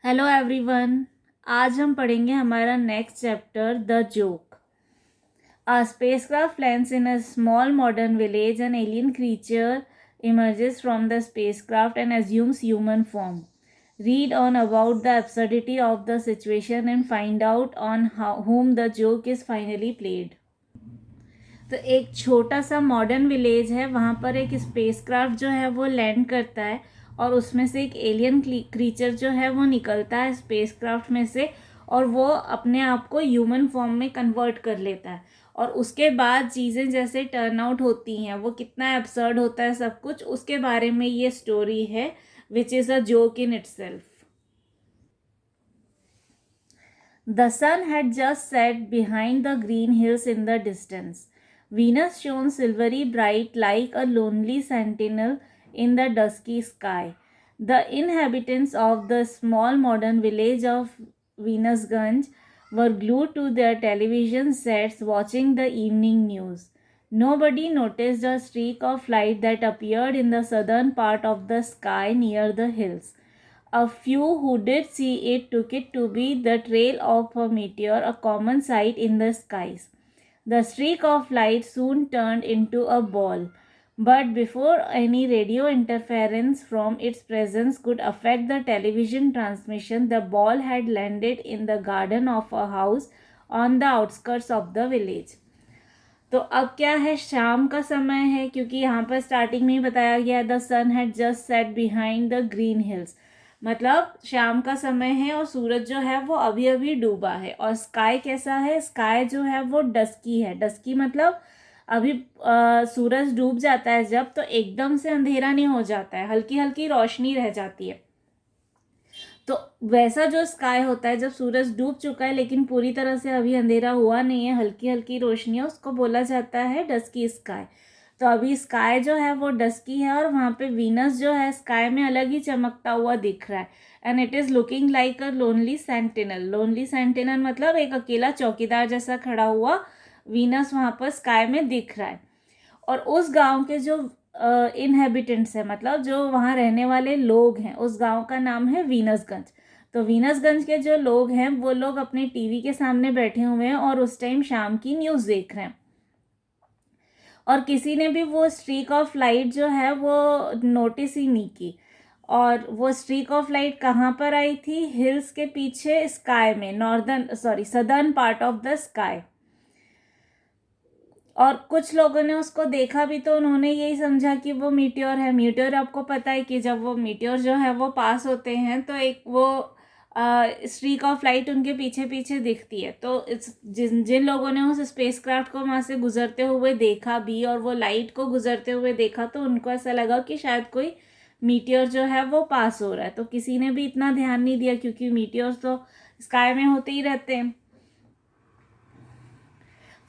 Hello everyone. आज हम पढ़ेंगे हमारा next chapter the joke. A spacecraft lands in a small modern village. An alien creature emerges from the spacecraft and assumes human form. Read on about the absurdity of the situation and find out on whom the joke is finally played. तो एक छोटा सा modern village है, वहाँ पर एक spacecraft जो है वो लैंड करता है और उसमें से एक एलियन क्रीचर जो है वो निकलता है स्पेसक्राफ्ट में से और वो अपने आप को ह्यूमन फॉर्म में कन्वर्ट कर लेता है। और उसके बाद चीज़ें जैसे टर्न आउट होती हैं, वो कितना एब्सर्ड होता है सब कुछ, उसके बारे में ये स्टोरी है which is a joke in itself. The sun had just set behind the green hills in the distance. Venus shone silvery bright like a lonely sentinel in the dusky sky. The inhabitants of the small modern village of Venusganj were glued to their television sets watching the evening news. Nobody noticed a streak of light that appeared in the southern part of the sky near the hills. A few who did see it took it to be the trail of a meteor, a common sight in the skies. The streak of light soon turned into a ball, but before any radio interference from its presence could affect the television transmission, the ball had landed in the garden of a house on the outskirts of the village. तो अब क्या है, शाम का समय है, क्योंकि यहाँ पर स्टार्टिंग में ही बताया गया the sun had just set behind the green hills, मतलब शाम का समय है और सूरज जो है वो अभी अभी डूबा है। और स्काई कैसा है, स्काई जो है वो डस्की है। डस्की मतलब अभी सूरज डूब जाता है जब, तो एकदम से अंधेरा नहीं हो जाता है, हल्की हल्की रोशनी रह जाती है। तो वैसा जो स्काई होता है जब सूरज डूब चुका है लेकिन पूरी तरह से अभी अंधेरा हुआ नहीं है, हल्की हल्की रोशनी है, उसको बोला जाता है डस्की स्काई। तो अभी स्काई जो है वो डस्की है और वहाँ पे वीनस जो है स्काई में अलग ही चमकता हुआ दिख रहा है। And it is looking like a lonely sentinel. Lonely sentinel मतलब एक अकेला चौकीदार जैसा खड़ा हुआ वीनस वहाँ पर स्काई में दिख रहा है। और उस गांव के जो इनहेबिटेंट्स हैं, मतलब जो वहाँ रहने वाले लोग हैं, उस गांव का नाम है वीनसगंज। तो वीनसगंज के जो लोग हैं वो लोग अपने टीवी के सामने बैठे हुए हैं और उस टाइम शाम की न्यूज़ देख रहे हैं। और किसी ने भी वो स्ट्रीक ऑफ लाइट जो है वो नोटिस ही नहीं की। और वो स्ट्रीक ऑफ लाइट कहाँ पर आई थी, हिल्स के पीछे स्काई में, southern part of the sky. और कुछ लोगों ने उसको देखा भी तो उन्होंने यही समझा कि वो मीटियोर है। मीटियोर आपको पता है कि जब वो मीटियोर जो है वो पास होते हैं तो एक वो स्ट्रीक ऑफ लाइट उनके पीछे पीछे दिखती है। तो जिन जिन लोगों ने उस स्पेसक्राफ्ट को वहाँ से गुजरते हुए देखा भी और वो लाइट को गुजरते हुए देखा तो उनको ऐसा लगा कि शायद कोई मीटियोर जो है वो पास हो रहा है। तो किसी ने भी इतना ध्यान नहीं दिया क्योंकि मीटियोर्स तो स्काई में होते ही रहते हैं।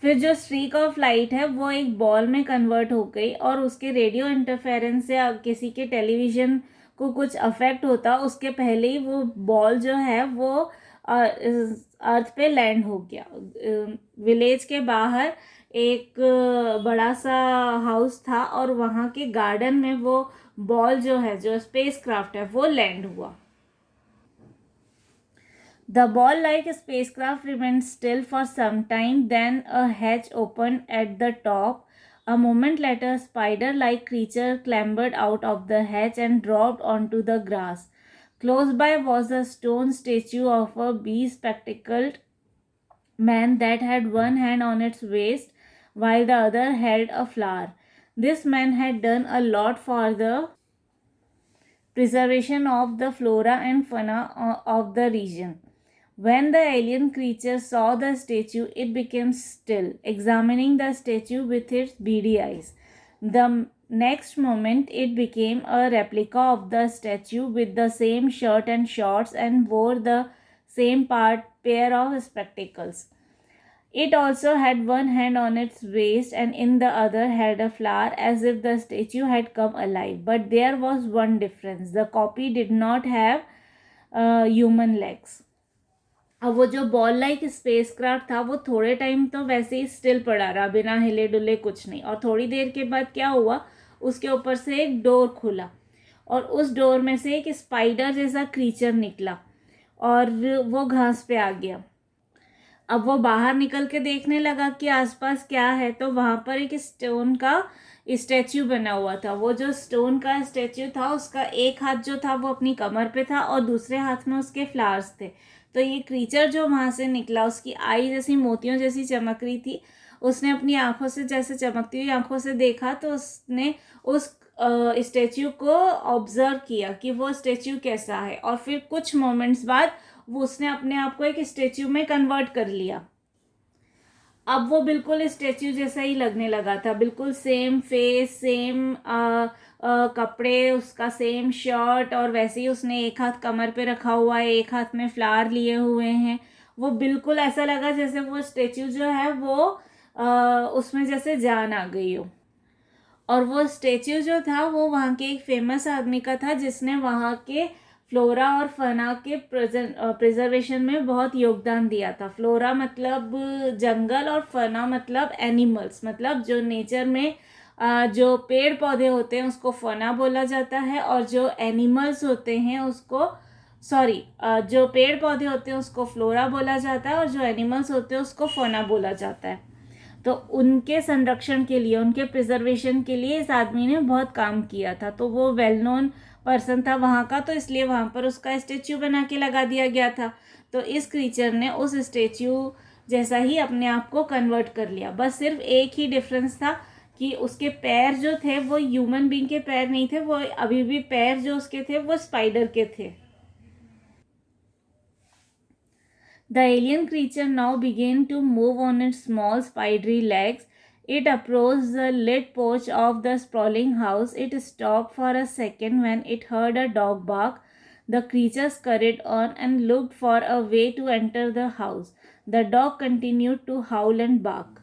फिर जो स्ट्रीक ऑफ लाइट है वो एक बॉल में कन्वर्ट हो गई और उसके रेडियो इंटरफेरेंस से किसी के टेलीविज़न को कुछ अफेक्ट होता उसके पहले ही वो बॉल जो है वो अर्थ पे लैंड हो गया। विलेज के बाहर एक बड़ा सा हाउस था और वहाँ के गार्डन में वो बॉल जो है, जो स्पेसक्राफ्ट है, वो लैंड हुआ। The ball-like spacecraft remained still for some time, then a hatch opened at the top. A moment later, a spider-like creature clambered out of the hatch and dropped onto the grass. Close by was a stone statue of a bespectacled man that had one hand on its waist while the other held a flower. This man had done a lot for the preservation of the flora and fauna of the region. When the alien creature saw the statue, it became still, examining the statue with its beady eyes. The next moment, it became a replica of the statue with the same shirt and shorts and wore the same pair of spectacles. It also had one hand on its waist and in the other held a flower as if the statue had come alive. But there was one difference. The copy did not have human legs. अब वो जो ball like spacecraft था वो थोड़े time तो वैसे he still पड़ा रहा, बिना हिले डुले कुछ नहीं। और थोड़ी देर के बाद क्या हुआ, उसके ऊपर से एक डोर खुला और उस डोर में से एक स्पाइडर जैसा क्रीचर निकला। और वो घास पे आ गया। अब वो बाहर निकल के देखने लगा कि आसपास क्या है, तो वहाँ पर एक स्टोन का स्टैच्यू बना हुआ था। वो जो स्टोन का स्टैच्यू था उसका एक हाथ जो था वो अपनी कमर पे था और दूसरे हाथ में उसके फ्लावर्स थे। तो ये क्रीचर जो वहाँ से निकला, उसकी आई जैसी मोतियों जैसी चमक रही थी। उसने अपनी आंखों से, जैसे चमकती हुई आंखों से देखा, तो उसने उस स्टैच्यू को ऑब्जर्व किया कि वो स्टैच्यू कैसा है, और फिर कुछ मोमेंट्स बाद वो उसने अपने आप को एक स्टैच्यू में कन्वर्ट कर लिया। अब वो बिल्कुल स्टैच्यू जैसा ही लगने लगा था, बिल्कुल सेम फेस, सेम कपड़े, उसका सेम शर्ट, और वैसे ही उसने एक हाथ कमर पे रखा हुआ है, एक हाथ में फ्लावर लिए हुए हैं। वो बिल्कुल ऐसा लगा जैसे वो स्टैच्यू जो है वो उसमें जैसे जान आ गई हो। और वो स्टेच्यू जो था वो वहाँ के एक फेमस आदमी का था, जिसने वहाँ के फ्लोरा और फना के प्रिजर्वेशन में बहुत योगदान दिया था। फ्लोरा मतलब जंगल, और फना मतलब एनिमल्स, मतलब जो नेचर में जो पेड़ पौधे होते हैं उसको फना बोला जाता है, और जो एनिमल्स होते हैं उसको, सॉरी, जो पेड़ पौधे होते हैं उसको फ्लोरा बोला जाता है, और जो एनिमल्स होते हैं उसको फना बोला जाता है। तो उनके संरक्षण के लिए, उनके प्रिजर्वेशन के लिए इस आदमी ने बहुत काम किया था। तो वो वेल नोन पर्सन था वहाँ का, तो इसलिए वहाँ पर उसका स्टेच्यू बना के लगा दिया गया था। तो इस क्रीचर ने उस स्टेच्यू जैसा ही अपने आप को कन्वर्ट कर लिया। बस सिर्फ एक ही डिफरेंस था कि उसके पैर जो थे वो ह्यूमन बींग के पैर नहीं थे, वो अभी भी पैर जो उसके थे वो स्पाइडर के थे। The alien creature now began to move on its small spidery legs. It approached the lit porch of the sprawling house. It stopped for a second when it heard a dog bark. The creature scurried on and looked for a way to enter the house. The dog continued to howl and bark.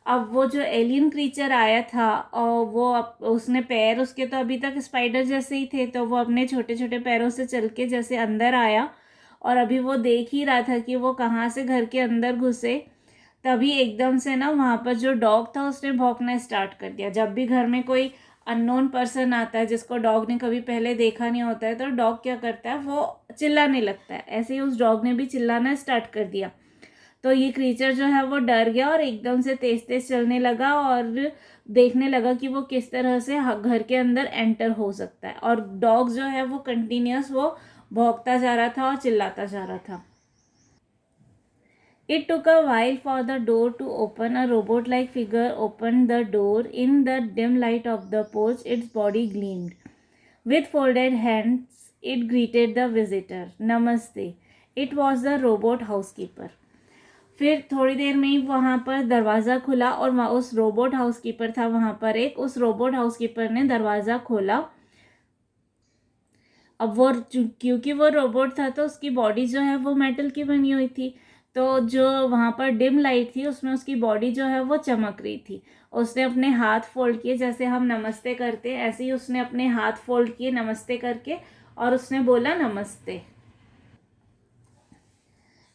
अब वो जो alien creature आया था, और वो उसने पैर, उसके तो अभी तक स्पाइडर जैसे ही थे, तो वो अपने छोटे छोटे पैरों से चल के जैसे अंदर आया, और अभी वो देख ही रहा था कि वो कहाँ से घर के अंदर घुसे। तभी एकदम से ना वहाँ पर जो डॉग था उसने भौंकना स्टार्ट कर दिया। जब भी घर में कोई अननोन पर्सन आता है जिसको डॉग ने कभी पहले देखा नहीं होता है, तो डॉग क्या करता है, वो चिल्लाने लगता है। ऐसे ही उस डॉग ने भी चिल्लाना स्टार्ट कर दिया। तो ये क्रीचर जो है वो डर गया और एकदम से तेज तेज चलने लगा, और देखने लगा कि वो किस तरह से घर के अंदर एंटर हो सकता है। और डॉग जो है वो कंटिन्यूस वो भौंकता जा रहा था और चिल्लाता जा रहा था। It took a while for the door to open. A robot-like figure opened the door. In the dim light of the porch, its body gleamed. With folded hands, it greeted the visitor. Namaste. It was the robot housekeeper. फिर थोड़ी देर में ही वहाँ पर दरवाज़ा खुला, और उस robot housekeeper था वहाँ पर एक, उस रोबोट हाउसकीपर ने दरवाज़ा खोला। अब वो क्योंकि वो रोबोट था तो उसकी बॉडी जो है वो मेटल की बनी हुई थी, तो जो वहाँ पर डिम लाइट थी उसमें उसकी बॉडी जो है वो चमक रही थी। उसने अपने हाथ फोल्ड किए, जैसे हम नमस्ते करते हैं ऐसे ही उसने अपने हाथ फोल्ड किए नमस्ते करके, और उसने बोला नमस्ते।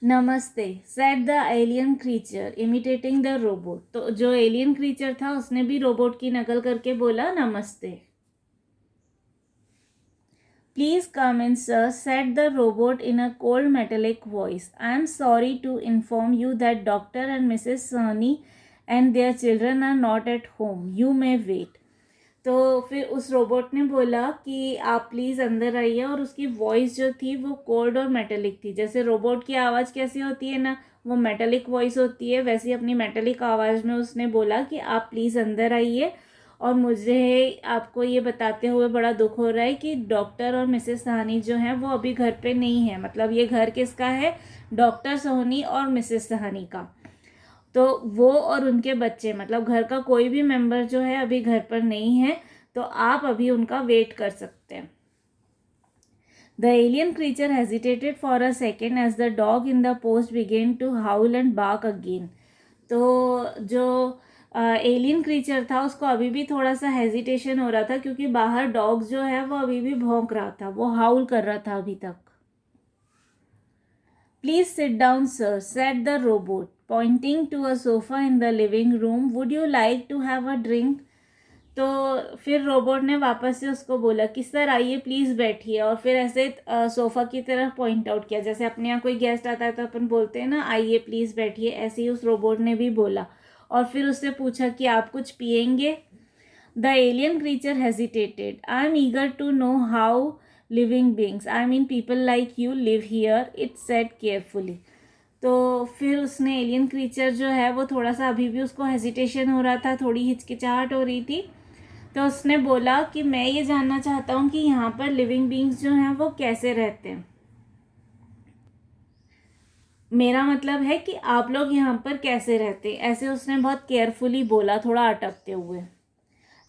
नमस्ते said the alien creature imitating the robot. तो जो एलियन क्रीचर था उसने भी रोबोट की नकल करके बोला नमस्ते। Please come in, sir, said the robot in a cold metallic voice. I am sorry to inform you that Dr. and Mrs. Sahni and their children are not at home. You may wait. तो फिर उस robot ने बोला कि आप please अंदर आइए, और उसकी वॉइस जो थी वो कोल्ड और मेटेलिक थी। जैसे रोबोट की आवाज़ कैसी होती है ना, वो मेटेलिक वॉइस होती है, वैसे अपनी मेटेलिक आवाज़ में उसने बोला कि आप प्लीज़ अंदर आइए। और मुझे आपको ये बताते हुए बड़ा दुख हो रहा है कि डॉक्टर और मिसेस सहानी जो हैं वो अभी घर पे नहीं है। मतलब ये घर किसका है, डॉक्टर सोहनी और मिसेस सहानी का। तो वो और उनके बच्चे, मतलब घर का कोई भी मेंबर जो है अभी घर पर नहीं है, तो आप अभी उनका वेट कर सकते हैं। The alien creature hesitated for a second as the dog in the post began to howl and bark again. तो जो एलियन क्रीचर था उसको अभी भी थोड़ा सा हेजिटेशन हो रहा था, क्योंकि बाहर डॉग जो है वो अभी भी भौंक रहा था, वो हाउल कर रहा था अभी तक। Please sit down, sir, said the robot, pointing to a sofa in the living room. Would you like to have a drink? तो फिर रोबोट ने वापस से उसको बोला कि सर आइए प्लीज़ बैठिए, और फिर ऐसे सोफ़ा की तरफ पॉइंट आउट किया, जैसे अपने यहाँ कोई गेस्ट आता है तो अपन बोलते हैं ना आइए प्लीज़ बैठिए, ऐसे ही उस रोबोट ने भी बोला। और फिर उससे पूछा कि आप कुछ पिएंगे? The alien creature hesitated. I am eager to know how living beings, I mean people like you, live here, it said carefully. तो फिर उसने, एलियन क्रीचर जो है वो थोड़ा सा, अभी भी उसको हेजिटेशन हो रहा था, थोड़ी हिचकिचाहट हो रही थी, तो उसने बोला कि मैं ये जानना चाहता हूँ कि यहाँ पर लिविंग बींग्स जो हैं वो कैसे रहते हैं। मेरा मतलब है कि आप लोग यहाँ पर कैसे रहते हैं, ऐसे उसने बहुत केयरफुली बोला, थोड़ा अटकते हुए।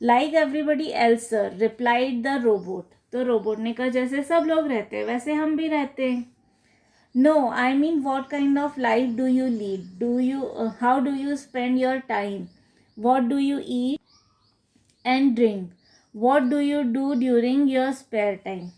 Like everybody else sir, replied the robot. तो रोबोट ने कहा जैसे सब लोग रहते हैं वैसे हम भी रहते हैं। No, I mean what kind of life do you lead, do you how do you spend your time, what do you eat and drink, what do you do during your spare time.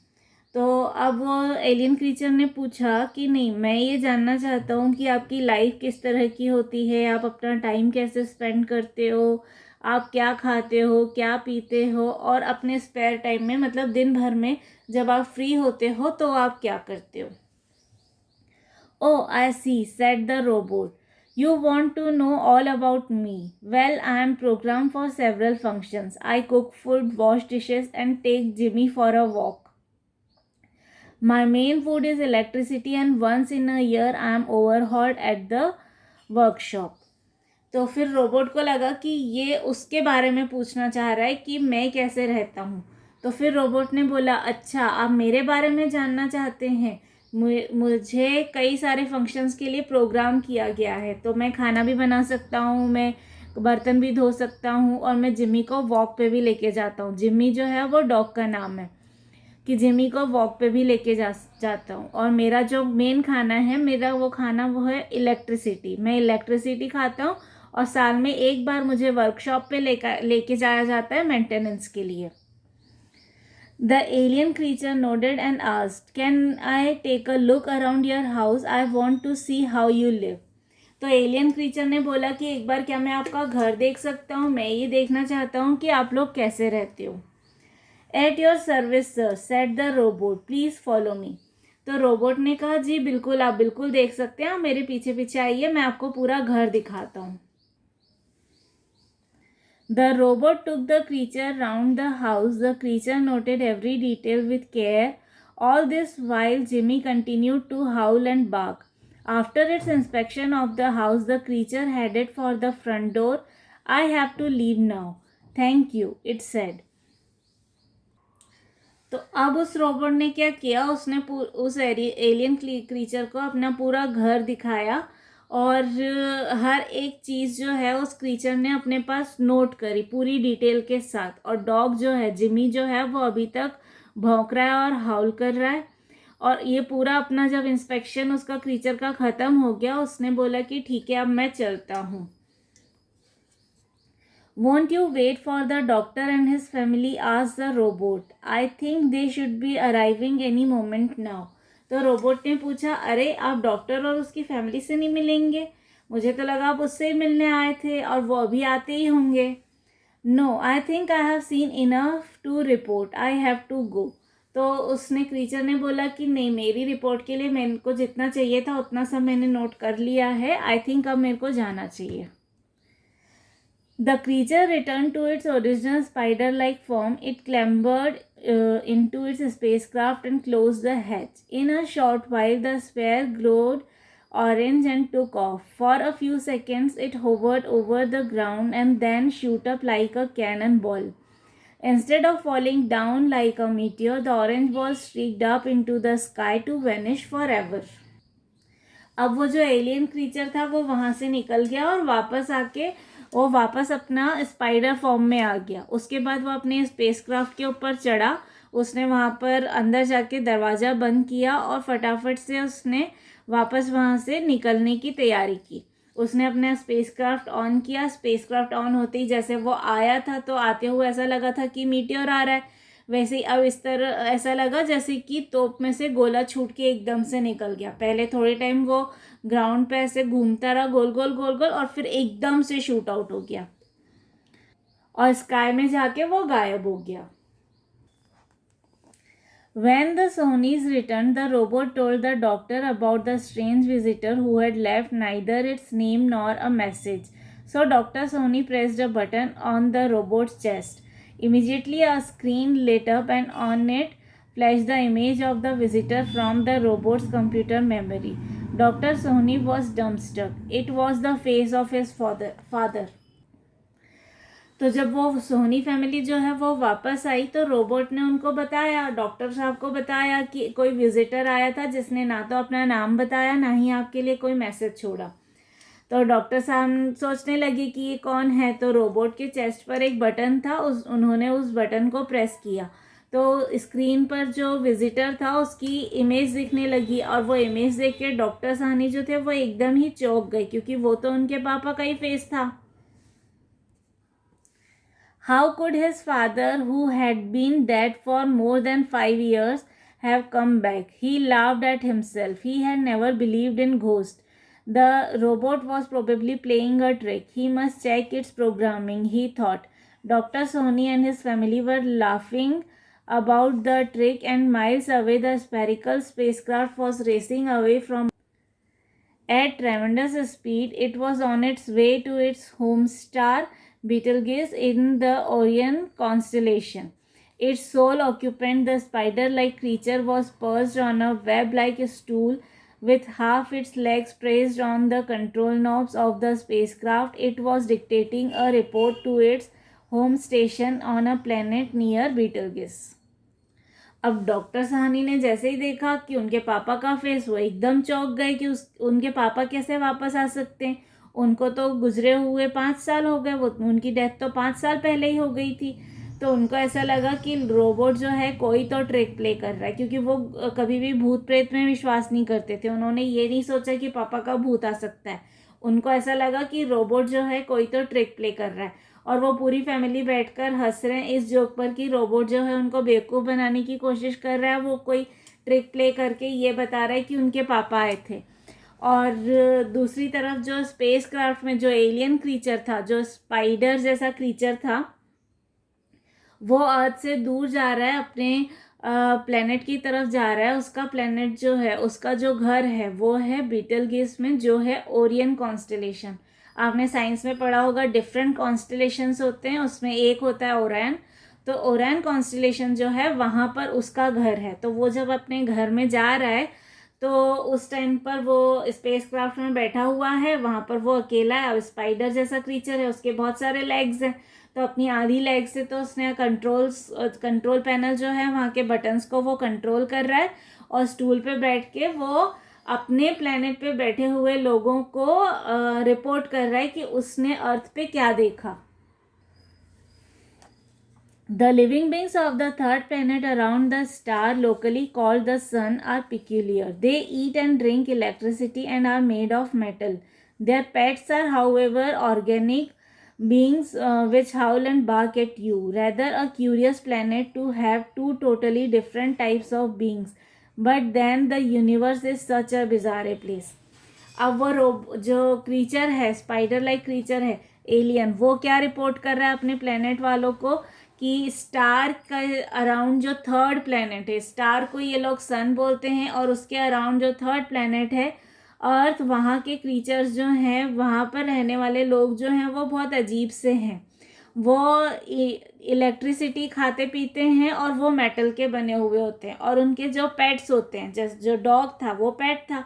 तो अब वो alien creature ने पूछा कि नहीं, मैं ये जानना चाहता हूँ कि आपकी लाइफ किस तरह की होती है, आप अपना टाइम कैसे स्पेंड करते हो, आप क्या खाते हो, क्या पीते हो, और अपने स्पेयर टाइम में, मतलब दिन भर में जब आप फ्री होते हो तो आप क्या करते हो। Oh, I see, said the robot. You want to know all about me. Well, I am programmed for several functions. I cook food, wash dishes, and take Jimmy for a walk. My main food is electricity, and once in a year I am overhauled at the workshop. तो फिर robot को लगा कि ये उसके बारे में पूछना चाह रहा है कि मैं कैसे रहता हूँ। तो फिर रोबोट ने बोला अच्छा आप मेरे बारे में जानना चाहते हैं, मुझे कई सारे फंक्शंस के लिए प्रोग्राम किया गया है, तो मैं खाना भी बना सकता हूँ, मैं बर्तन भी धो सकता हूँ, और मैं जिम्मी को वॉक पे भी लेके जाता हूँ। जिम्मी जो है वो डॉग का नाम है, कि जिमी को वॉक पे भी लेके जाता हूँ। और मेरा जो मेन खाना है, मेरा वो खाना वो है इलेक्ट्रिसिटी, मैं इलेक्ट्रिसिटी खाता हूँ, और साल में एक बार मुझे वर्कशॉप पे लेके जाया जाता है मेंटेनेंस के लिए। The alien creature nodded and asked, can I take a look around your house, I want to see how you live. तो एलियन क्रीचर ने बोला कि एक बार क्या मैं आपका घर देख सकता हूँ, मैं ये देखना चाहता हूँ कि आप लोग कैसे रहते हो। At your service sir, said the robot, please follow me. तो रोबोट ने कहा जी बिल्कुल, आप बिल्कुल देख सकते हैं, आप मेरे पीछे पीछे आइए, मैं आपको पूरा घर दिखाता हूँ। The robot took the creature round the house, the creature noted every detail with care, all this while Jimmy continued to howl and bark. After its inspection of the house, the creature headed for the front door. I have to leave now, thank you, it said. तो अब उस robot ने क्या किया, उसने उस alien creature को अपना पूरा घर दिखाया, और हर एक चीज़ जो है उस क्रीचर ने अपने पास नोट करी पूरी डिटेल के साथ। और डॉग जो है, जिमी जो है, वो अभी तक भौंक रहा है और हाउल कर रहा है। और ये पूरा अपना जब इंस्पेक्शन उसका क्रीचर का ख़त्म हो गया, उसने बोला कि ठीक है अब मैं चलता हूँ। Won't you wait for the doctor and his family, asked the robot. I think they should be arriving any moment now. तो रोबोट ने पूछा अरे आप डॉक्टर और उसकी फैमिली से नहीं मिलेंगे, मुझे तो लगा आप उससे ही मिलने आए थे और वो अभी आते ही होंगे। No, I think I have seen enough to report, I have to go. तो उसने क्रीचर ने बोला कि नहीं, मेरी रिपोर्ट के लिए मेरे को जितना चाहिए था उतना सब मैंने नोट कर लिया है, आई थिंक अब मेरे को जाना चाहिए। The creature returned to its original spider-like form. It clambered into its spacecraft and closed the hatch. In a short while, the sphere glowed orange and took off. For a few seconds, it hovered over the ground and then shot up like a cannonball. Instead of falling down like a meteor, the orange ball streaked up into the sky to vanish forever. अब वो जो alien creature था वो वहाँ से निकल गया और वो वापस अपना स्पाइडर फॉर्म में आ गया। उसके बाद वो अपने स्पेसक्राफ्ट के ऊपर चढ़ा, उसने वहाँ पर अंदर जाके दरवाज़ा बंद किया और फटाफट से उसने वापस वहाँ से निकलने की तैयारी की। उसने अपना स्पेसक्राफ्ट ऑन किया। स्पेसक्राफ्ट ऑन होते ही जैसे वो आया था तो आते हुए ऐसा लगा था कि मीटियोर आ रहा है, वैसे ही अब इस तरह ऐसा लगा जैसे कि तोप में से गोला छूट के एकदम से निकल गया। पहले थोड़े टाइम वो ग्राउंड पे ऐसे घूमता रहा गोल गोल गोल गोल, और फिर एकदम से शूट आउट हो गया। और स्काई में जाके वो गायब हो गया। When the Sonys returned, the robot told the doctor about the strange visitor who had left neither its name nor a message. So Dr. Sony pressed a button on the robot's chest. Immediately a screen lit up and on it flashed the image of the visitor from the robot's computer memory. Dr. Sony was dumbstruck. It was the face of his father. तो जब वो Soni family जो है वो वापस आई तो robot ने उनको बताया, डॉक्टर साहब को बताया कि कोई विजिटर आया था जिसने ना तो अपना नाम बताया ना ही आपके लिए कोई मैसेज छोड़ा। तो डॉक्टर साहब सोचने लगे कि ये कौन है। तो रोबोट के चेस्ट पर एक बटन था, उन्होंने उस बटन को प्रेस किया तो स्क्रीन पर जो विजिटर था उसकी इमेज दिखने लगी और वो इमेज देख के डॉक्टर साहनी जो थे वो एकदम ही चौंक गए, क्योंकि वो तो उनके पापा का ही फेस था। How could his father, who had been dead for more than 5 years, have come back? He laughed at himself. He had never believed in ghosts. The robot was probably playing a trick. He must check its programming, he thought. Dr. Sony and his family were laughing about the trick, and miles away the spherical spacecraft was racing away from at tremendous speed. It was on its way to its home star, Betelgeuse, in the Orion constellation. Its sole occupant, the spider-like creature, was perched on a web-like stool with half its legs placed on the control knobs of the spacecraft. It was dictating a report to its home station on a planet near Betelgeuse. अब doctor Sahni ने जैसे ही देखा कि उनके पापा का face, वो एकदम चौंक गए कि उनके पापा कैसे वापस आ सकते हैं। उनको तो गुजरे हुए 5 साल हो गए, वो उनकी डेथ तो 5 साल पहले ही हो गई थी। तो उनको ऐसा लगा कि रोबोट जो है कोई तो ट्रिक प्ले कर रहा है, क्योंकि वो कभी भी भूत प्रेत में विश्वास नहीं करते थे। उन्होंने ये नहीं सोचा कि पापा का भूत आ सकता है। उनको ऐसा लगा कि रोबोट जो है कोई तो ट्रिक प्ले कर रहा है, और वो पूरी फैमिली बैठकर हंस रहे हैं इस जोक पर कि रोबोट जो है उनको बेवकूफ़ बनाने की कोशिश कर रहा है। वो कोई ट्रिक प्ले करके ये बता रहा है कि उनके पापा आए थे। और दूसरी तरफ जो स्पेस क्राफ्ट में जो एलियन क्रीचर था, जो स्पाइडर जैसा क्रीचर था, वो अर्थ से दूर जा रहा है, अपने प्लेनेट की तरफ जा रहा है। उसका प्लेनेट जो है, उसका जो घर है वो है बीटलगेस में, जो है ओरियन कॉन्स्टेलेशन। आपने साइंस में पढ़ा होगा डिफरेंट कॉन्स्टेलेशंस होते हैं, उसमें एक होता है ओरायन। तो ओरायन कॉन्स्टेलेशन जो है वहाँ पर उसका घर है। तो वो जब अपने घर में जा रहा है तो उस टाइम पर वो स्पेस क्राफ्ट में बैठा हुआ है, वहाँ पर वो अकेला है। और स्पाइडर जैसा क्रीचर है, उसके बहुत सारे लेग्स हैं, तो अपनी आधी लेग से तो उसने कंट्रोल पैनल जो है वहाँ के बटन्स को वो कंट्रोल कर रहा है, और स्टूल पे बैठ के वो अपने प्लेनेट पे बैठे हुए लोगों को रिपोर्ट कर रहा है कि उसने अर्थ पे क्या देखा। The living beings of the third planet around the star, locally called the sun, are peculiar. They eat and drink electricity and are made of metal. Their pets are, however, organic beings which howl and bark at you. Rather a curious planet to have two totally different types of beings. But then the universe is such a bizarre place. अब वो जो creature है, spider like creature है, alien, वो क्या report कर रहा है अपने प्लेनेट वालों को कि स्टार का अराउंड जो थर्ड प्लेनेट है, स्टार को ये लोग सन बोलते हैं, और उसके अराउंड जो थर्ड प्लेनेट है अर्थ, वहाँ के क्रीचर्स जो हैं, वहाँ पर रहने वाले लोग जो हैं वो बहुत अजीब से हैं। वो इलेक्ट्रिसिटी खाते पीते हैं और वो मेटल के बने हुए होते हैं। और उनके जो पेट्स होते हैं, जैसे जो डॉग था वो पेट था,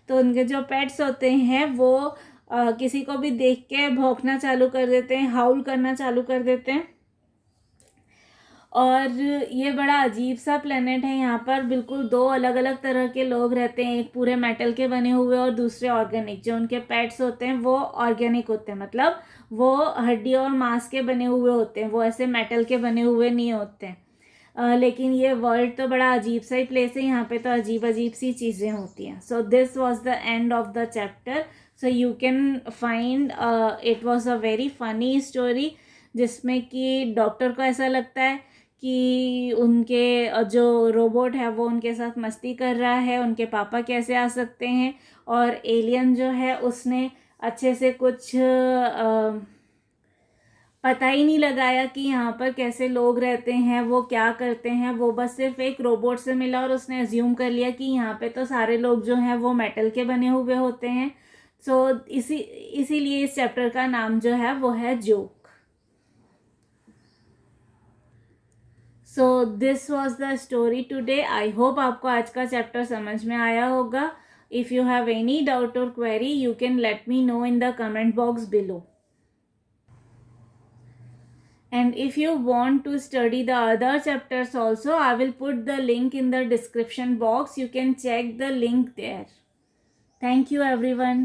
तो उनके जो पेट्स होते हैं वो किसी को भी देख के भौंकना चालू कर देते हैं, हाउल करना चालू कर देते हैं। और ये बड़ा अजीब सा प्लेनेट है। यहाँ पर बिल्कुल दो अलग अलग तरह के लोग रहते हैं, एक पूरे मेटल के बने हुए और दूसरे ऑर्गेनिक। जो उनके पेट्स होते हैं वो ऑर्गेनिक होते हैं, मतलब वो हड्डी और मांस के बने हुए होते हैं, वो ऐसे मेटल के बने हुए नहीं होते हैं। लेकिन ये वर्ल्ड तो बड़ा अजीब सा ही प्लेस है, यहाँ पे तो अजीब अजीब सी चीज़ें होती हैं। सो this was the end of the chapter. So you can find it was a very funny story, जिसमें कि डॉक्टर को ऐसा लगता है कि उनके जो रोबोट है वो उनके साथ मस्ती कर रहा है, उनके पापा कैसे आ सकते हैं। और एलियन जो है उसने अच्छे से कुछ पता ही नहीं लगाया कि यहाँ पर कैसे लोग रहते हैं, वो क्या करते हैं। वो बस सिर्फ एक रोबोट से मिला और उसने अज्यूम कर लिया कि यहाँ पे तो सारे लोग जो हैं वो मेटल के बने हुए होते हैं। सो इसीलिए इस चैप्टर का नाम जो है वो है joke. So this was the story today. I hope आपको आज का चैप्टर समझ में आया होगा। If you have any doubt और query you can let me know in the comment box below. And if you want to study the other chapters also, I will put the link in the description box. You can check the link there. Thank you everyone.